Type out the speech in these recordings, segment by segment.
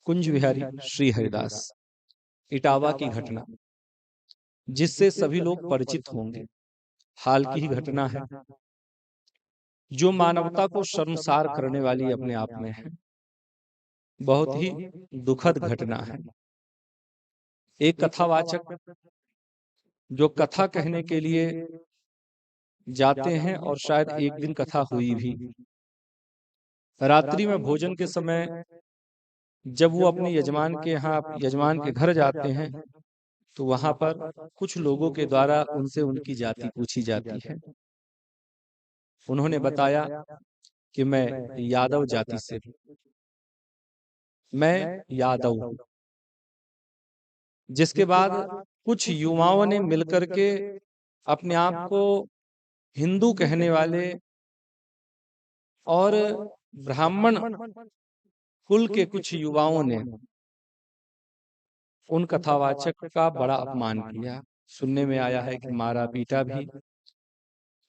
कुंज विहारी श्री हरिदास, इटावा की घटना जिससे सभी लोग परिचित होंगे, हाल की ही घटना है जो मानवता को शर्मसार करने वाली अपने आप में है। बहुत ही दुखद घटना है। एक कथावाचक जो कथा कहने के लिए जाते हैं और शायद एक दिन कथा हुई भी, रात्रि में भोजन के समय जब वो अपने यजमान के घर जाते हैं तो वहां पर कुछ लोगों के द्वारा उनसे उनकी जाति पूछी जाती है। उन्होंने बताया कि मैं यादव जाति से हूं, मैं यादव हूं। जिसके बाद कुछ युवाओं ने मिलकर के अपने आप को हिंदू कहने वाले और ब्राह्मण कुल के कुछ युवाओं ने उन कथावाचक का बड़ा अपमान किया। सुनने में आया है कि मारा पीटा भी,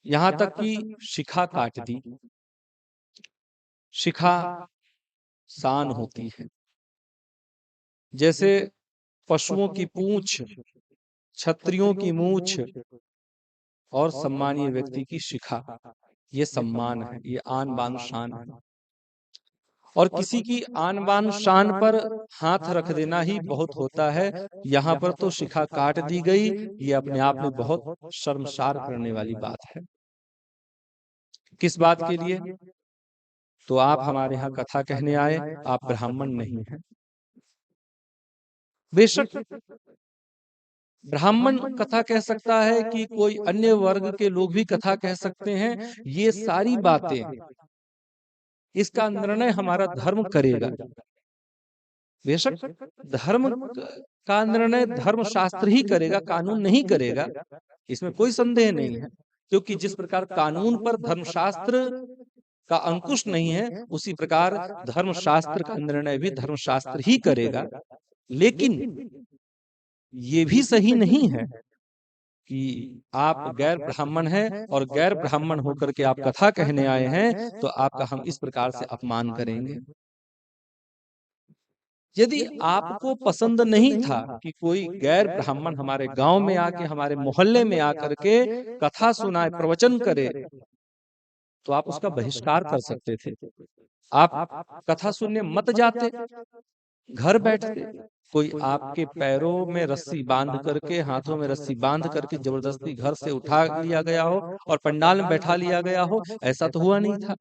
यहां तक कि शिखा काट दी। शिखा शान होती है, जैसे पशुओं की पूंछ, क्षत्रियों की मूछ और सम्मानीय व्यक्ति की शिखा, ये सम्मान है, ये आन बान शान है। और किसी की आन बान शान पर हाथ रख देना ही बहुत होता है। यहाँ पर तो शिखा काट दी गई, ये अपने आप में बहुत शर्मसार करने वाली बात है। किस बात के लिए? तो आप हमारे यहाँ कथा कहने आए, आप ब्राह्मण नहीं हैं। बेशक ब्राह्मण कथा कह सकता है कि कोई अन्य वर्ग के लोग भी कथा कह सकते हैं। ये सारी बातें, इसका निर्णय हमारा धर्म करेगा। बेशक धर्म का निर्णय धर्म शास्त्र ही करेगा, कानून नहीं करेगा, इसमें कोई संदेह नहीं है। क्योंकि जिस प्रकार कानून पर धर्मशास्त्र का अंकुश नहीं है, उसी प्रकार धर्मशास्त्र का निर्णय भी धर्मशास्त्र ही करेगा। लेकिन ये भी सही नहीं है कि आप गैर ब्राह्मण हैं और गैर ब्राह्मण होकर के आप कथा कहने आए हैं तो आपका हम इस प्रकार से अपमान करेंगे। यदि आपको पसंद नहीं था कि कोई गैर ब्राह्मण हमारे गांव में आके, हमारे मोहल्ले में आकर के कथा सुनाए, प्रवचन करे, तो आप उसका बहिष्कार कर सकते थे। आप कथा सुनने मत जाते, घर बैठते। कोई आपके पैरों में रस्सी बांध करके, हाथों में रस्सी बांध करके जबरदस्ती घर से उठा लिया गया हो और पंडाल में बैठा लिया गया हो, ऐसा तो हुआ नहीं था।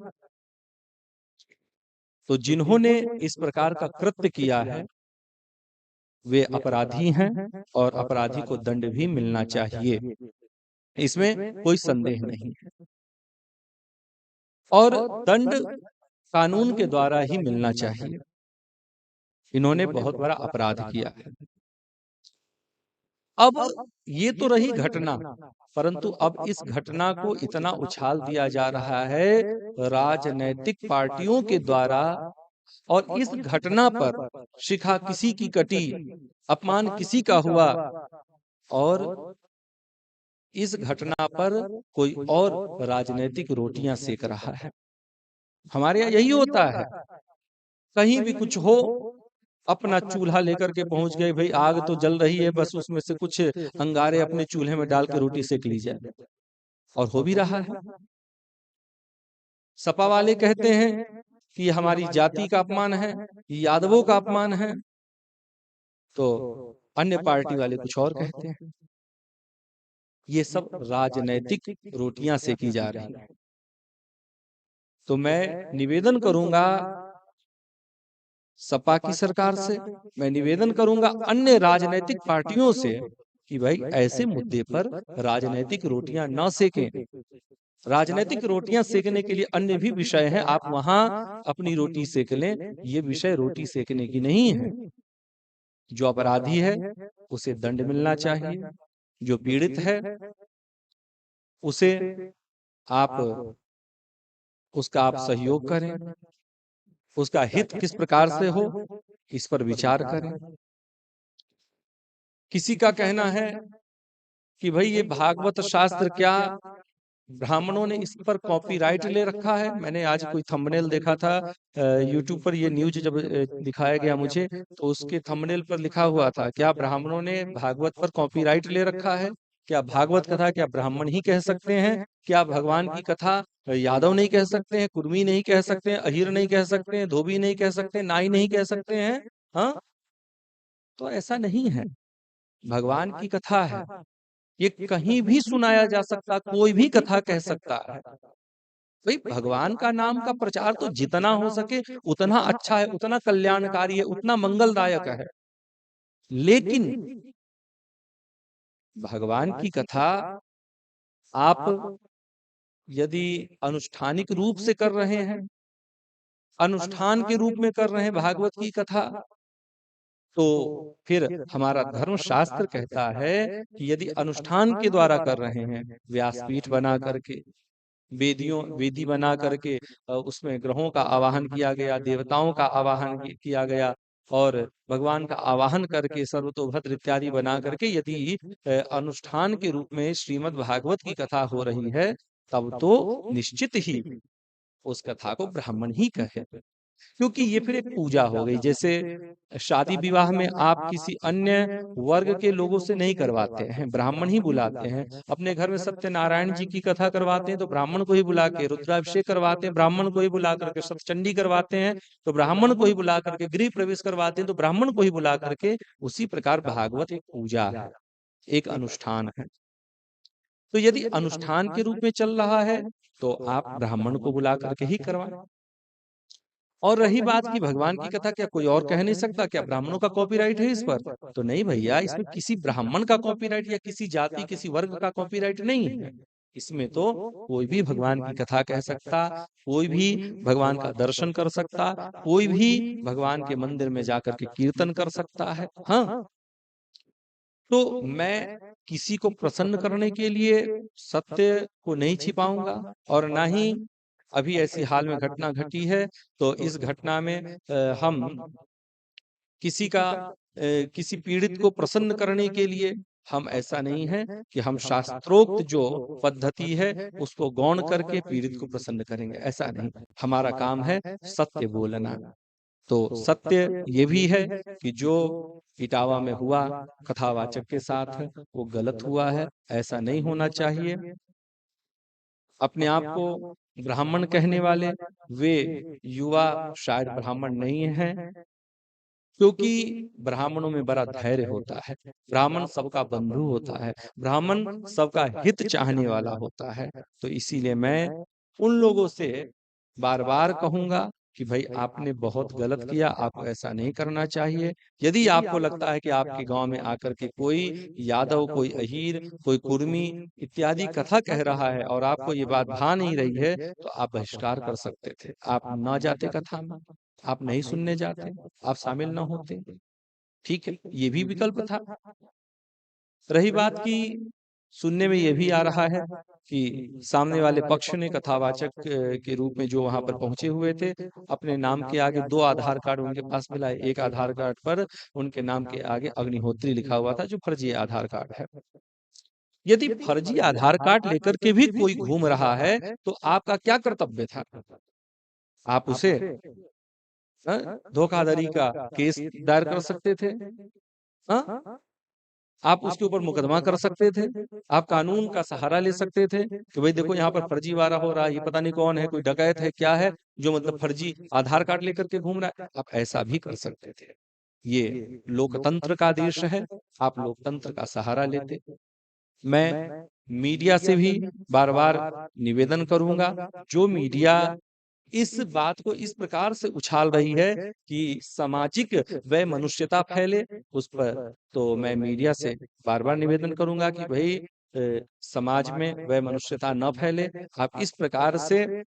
तो जिन्होंने इस प्रकार का कृत्य किया है वे अपराधी हैं और अपराधी को दंड भी मिलना चाहिए, इसमें कोई संदेह नहीं है। और दंड कानून के द्वारा ही मिलना चाहिए। इन्होंने बहुत बड़ा अपराध किया है। अब ये तो रही घटना, परंतु अब इस घटना को इतना उछाल दिया जा रहा है राजनैतिक पार्टियों के द्वारा, और इस घटना पर शिखा किसी की कटी, अपमान किसी का हुआ, और इस घटना पर कोई और राजनीतिक रोटियां सेक रहा है। हमारे यहाँ यही होता है, कहीं भी कुछ हो, अपना चूल्हा लेकर के पहुंच गए, भाई आग तो जल रही है, बस उसमें से कुछ अंगारे अपने चूल्हे में डाल के रोटी सेक ली जाए, और हो भी रहा है। सपा वाले कहते हैं कि हमारी जाति का अपमान है, यादवों का अपमान है, तो अन्य पार्टी वाले कुछ और कहते हैं। ये सब राजनैतिक रोटियां सेकी जा रही हैं। तो मैं निवेदन करूंगा सपा की सरकार से, मैं निवेदन करूंगा अन्य राजनैतिक पार्टियों से कि भाई ऐसे मुद्दे पर राजनैतिक रोटियां न सेकें। राजनैतिक रोटियां सेकने के लिए अन्य भी विषय हैं, आप वहां अपनी रोटी सेक लें। ये विषय रोटी सेकने की नहीं है। जो अपराधी है उसे दंड मिलना चाहिए, जो पीड़ित है उसे उसका आप सहयोग करें, उसका हित किस प्रकार से हो इस पर विचार करें। किसी का कहना है कि भाई ये भागवत शास्त्र क्या ब्राह्मणों ने इस पर कॉपीराइट ले रखा है। मैंने आज कोई थंबनेल देखा था यूट्यूब पर, ये न्यूज जब दिखाया गया मुझे, तो उसके थंबनेल पर लिखा हुआ था, क्या ब्राह्मणों ने भागवत पर कॉपीराइट ले रखा है? क्या भागवत कथा क्या ब्राह्मण ही कह सकते हैं? क्या भगवान की कथा यादव नहीं कह सकते हैं, कुर्मी नहीं कह सकते हैं, अहिर नहीं कह सकते हैं, धोबी नहीं कह सकते, नाई नहीं कह सकते हैं? हाँ, तो ऐसा नहीं है। भगवान की कथा है, ये कहीं भी सुनाया जा सकता, कोई भी कथा कह सकता है। भाई भगवान का नाम का प्रचार तो जितना हो सके उतना अच्छा है, उतना कल्याणकारी है, उतना मंगलदायक है। लेकिन भगवान की कथा आप यदि अनुष्ठानिक रूप से कर रहे हैं, अनुष्ठान के रूप में कर रहे हैं भागवत की कथा, तो फिर हमारा धर्म शास्त्र कहता है कि यदि अनुष्ठान के द्वारा कर रहे हैं, व्यासपीठ बना करके, वेदी बना करके, उसमें ग्रहों का आवाहन किया गया, देवताओं का आवाहन किया गया, और भगवान का आवाहन करके सर्वतोभद्र इत्यादि बना करके यदि अनुष्ठान के रूप में श्रीमद् भागवत की कथा हो रही है, तब तो निश्चित ही उस कथा को ब्राह्मण ही कहे, क्योंकि ये फिर एक पूजा हो गई। जैसे शादी विवाह में आप किसी अन्य वर्ग के लोगों से नहीं करवाते हैं, ब्राह्मण ही बुलाते हैं। अपने घर में सत्यनारायण जी की कथा करवाते हैं तो ब्राह्मण को ही बुला के, रुद्राभिषेक करवाते हैं ब्राह्मण को ही बुला करके, सतचंडी करवाते हैं तो ब्राह्मण को ही बुला करके, गृह प्रवेश करवाते हैं तो ब्राह्मण को ही बुला करके। उसी प्रकार भागवत एक पूजा है, एक अनुष्ठान है। तो यदि अनुष्ठान के रूप में चल रहा है तो आप ब्राह्मण को बुला करके ही करवाएं। और रही बात की भगवान की कथा क्या कोई और कह नहीं सकता, क्या ब्राह्मणों का कॉपीराइट है इस पर? तो नहीं भैया, इसमें किसी ब्राह्मण का कॉपीराइट या किसी जाति किसी वर्ग का कॉपीराइट नहीं है। इसमें तो कोई भी भगवान की कथा कह सकता, कोई भी भगवान का दर्शन कर सकता, कोई भी भगवान के मंदिर में जाकर के कीर्तन कर सकता है। हाँ, तो मैं किसी को प्रसन्न करने के लिए सत्य को नहीं छिपाऊंगा, और ना ही अभी ऐसी हाल में घटना घटी है, तो इस घटना में हम किसी पीड़ित को प्रसन्न करने के लिए, हम ऐसा नहीं है कि हम शास्त्रोक्त जो पद्धति है उसको गौण करके पीड़ित को प्रसन्न करेंगे, ऐसा नहीं। हमारा काम है सत्य बोलना। तो सत्य ये भी है कि जो इटावा में हुआ कथावाचक के साथ वो गलत हुआ है, ऐसा नहीं होना चाहिए। अपने आप को ब्राह्मण कहने वाले वे युवा शायद ब्राह्मण नहीं हैं, क्योंकि ब्राह्मणों में बड़ा धैर्य होता है, ब्राह्मण सबका बंधु होता है, ब्राह्मण सबका हित चाहने वाला होता है। तो इसीलिए मैं उन लोगों से बार बार कहूंगा कि भाई आपने बहुत गलत किया, आपको ऐसा नहीं करना चाहिए। यदि आपको लगता है कि आपके गांव में आकर के कोई यादव, कोई अहीर, कोई कुर्मी इत्यादि कथा कह रहा है और आपको ये बात भा नहीं रही है, तो आप बहिष्कार कर सकते थे, आप ना जाते कथा में, आप नहीं सुनने जाते, आप शामिल ना होते। ठीक है, ये भी विकल्प था। रही बात की, सुनने में ये भी आ रहा है कि सामने वाले पक्ष ने कथावाचक के रूप में जो वहां पर पहुंचे हुए थे, अपने नाम के आगे दो आधार कार्ड उनके पास मिला है। एक आधार कार्ड पर उनके नाम के आगे अग्निहोत्री लिखा हुआ था, जो फर्जी आधार कार्ड है। यदि फर्जी आधार कार्ड लेकर के भी कोई घूम रहा है तो आपका क्या कर्तव्य था? आप उसे धोखाधड़ी का केस दायर कर सकते थे। हाँ, आप उसके ऊपर मुकदमा कर सकते थे, आप कानून का सहारा ले सकते थे कि भाई देखो यहाँ पर फर्जीवाड़ा हो रहा है, ये पता नहीं कौन है, कोई डकैत है क्या है, जो मतलब फर्जी आधार कार्ड लेकर के घूम रहा है। आप ऐसा भी कर सकते थे। ये लोकतंत्र का देश है, आप लोकतंत्र का सहारा लेते। मैं मीडिया से भी बार बार निवेदन करूंगा, जो मीडिया इस बात को इस प्रकार से उछाल रही है कि सामाजिक व मनुष्यता फैले, उस पर तो मैं मीडिया से बार बार निवेदन करूंगा कि भाई समाज में वह मनुष्यता न फैले, आप इस प्रकार से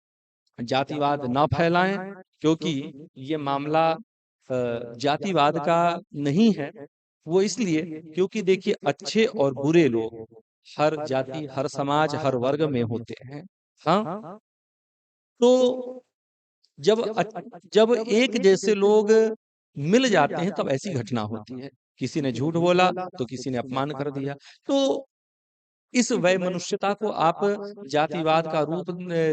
जातिवाद न फैलाएं, क्योंकि ये मामला जातिवाद का नहीं है। वो इसलिए क्योंकि देखिए, अच्छे और बुरे लोग हर जाति, हर समाज, हर वर्ग में होते हैं। हाँ, तो जब एक जैसे लोग मिल जाते हैं तब ऐसी घटना होती है। किसी ने झूठ बोला तो किसी ने अपमान कर दिया। तो इस वैमनुष्यता को आप जातिवाद का रूप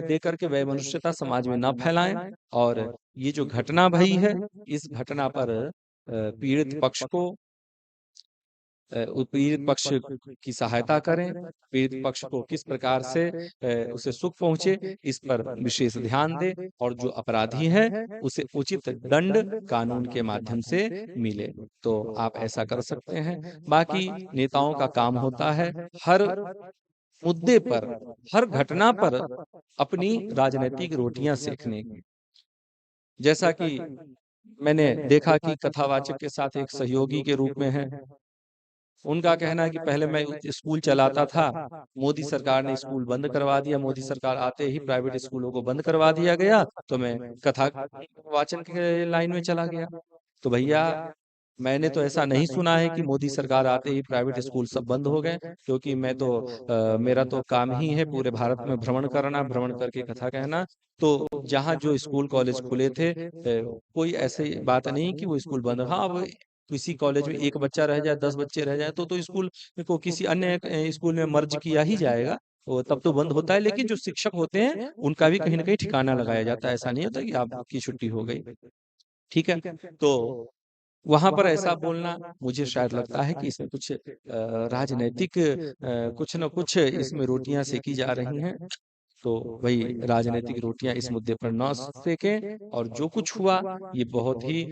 दे करके वैमनुष्यता समाज में न फैलाएं। और ये जो घटना भई है, इस घटना पर पीड़ित पक्ष को पीड़ित पक्ष की सहायता करें। पीड़ित पक्ष को किस प्रकार से उसे सुख पहुंचे, इस पर विशेष ध्यान दें, और जो अपराधी है उसे उचित दंड कानून के माध्यम से मिले। तो आप ऐसा कर सकते हैं। बाकी नेताओं का काम होता है हर मुद्दे पर, हर घटना पर अपनी राजनीतिक रोटियां सेकने की। जैसा कि मैंने देखा कि कथावाचक के साथ एक सहयोगी के रूप में है। उनका कहना है कि पहले मैं स्कूल चलाता था, मोदी सरकार ने स्कूल बंद करवा दिया, मोदी सरकार आते ही प्राइवेट स्कूलों को बंद करवा दिया गया, तो मैं कथा वाचन के लाइन में चला गया। तो भैया, मैंने तो ऐसा नहीं सुना है कि मोदी सरकार आते ही प्राइवेट स्कूल सब बंद हो गए, क्योंकि मैं तो मेरा तो काम ही है पूरे भारत में भ्रमण करना, भ्रमण करके कथा कहना। तो जहाँ जो स्कूल कॉलेज खुले थे, कोई ऐसी बात नहीं कि वो स्कूल बंद। हाँ, अब किसी कॉलेज में एक बच्चा रह जाए, 10 बच्चे रह जाए, तो स्कूल को किसी अन्य स्कूल में मर्ज किया ही जाएगा, वो तब तो बंद होता है। लेकिन जो शिक्षक होते हैं उनका भी कहीं ना कहीं ठिकाना लगाया जाता है। ऐसा नहीं होता कि आपकी छुट्टी हो गई, ठीक है। तो वहां पर ऐसा बोलना, मुझे शायद लगता है कि इसमें कुछ राजनैतिक कुछ न कुछ इसमें रोटियां सेकी जा रही हैं। तो वही राजनीतिक रोटियां इस मुद्दे पर न सेकें। और जो कुछ हुआ, ये बहुत ही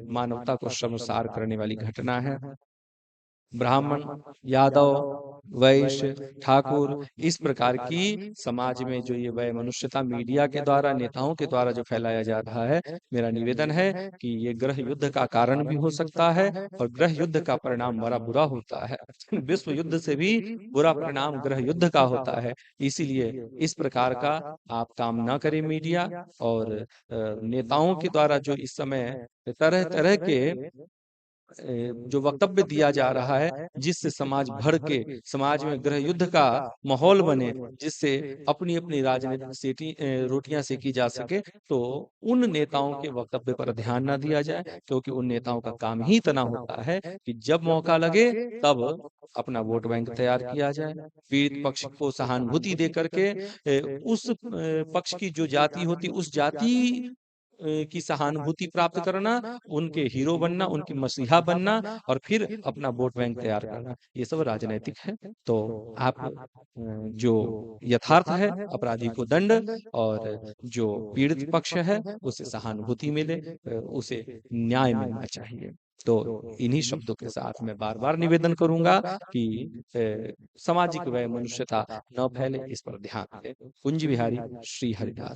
मानवता को शर्मसार करने वाली घटना है। ब्राह्मण, यादव, वैश्य, ठाकुर, इस प्रकार की समाज में जो ये वैमनुष्यता मीडिया के द्वारा, नेताओं के द्वारा जो फैलाया जा रहा है, मेरा निवेदन है कि ये ग्रह युद्ध का कारण भी हो सकता है, और ग्रह युद्ध का परिणाम बड़ा बुरा होता है। विश्व युद्ध से भी बुरा परिणाम ग्रह युद्ध का होता है। इसीलिए इस प्रकार का आप काम न करें मीडिया। और नेताओं के द्वारा जो इस समय तरह तरह के जो वक्तव्य दिया जा रहा है, जिससे समाज भर के, समाज में ग्रह युद्ध का माहौल बने, जिससे अपनी अपनी राजनीतिक रोटियां सेकी जा सके, तो उन नेताओं के वक्तव्य पर ध्यान ना दिया जाए। क्योंकि उन नेताओं का काम ही इतना होता है कि जब मौका लगे तब अपना वोट बैंक तैयार किया जाए, पीड़ित पक्ष को सहानुभूति दे करके उस पक्ष की जो जाति होती, उस जाति की सहानुभूति प्राप्त करना, उनके हीरो बनना, उनकी मसीहा बनना, और फिर अपना वोट बैंक तैयार करना, ये सब राजनीतिक है। तो आप जो यथार्थ है, अपराधी को दंड, और जो पीड़ित पक्ष है उसे सहानुभूति मिले, उसे न्याय मिलना चाहिए। तो इन्हीं शब्दों के साथ मैं बार बार निवेदन करूंगा कि सामाजिक वैमनुष्यता न फैले, इस पर ध्यान दें। कुंज बिहारी, श्री हरिदास।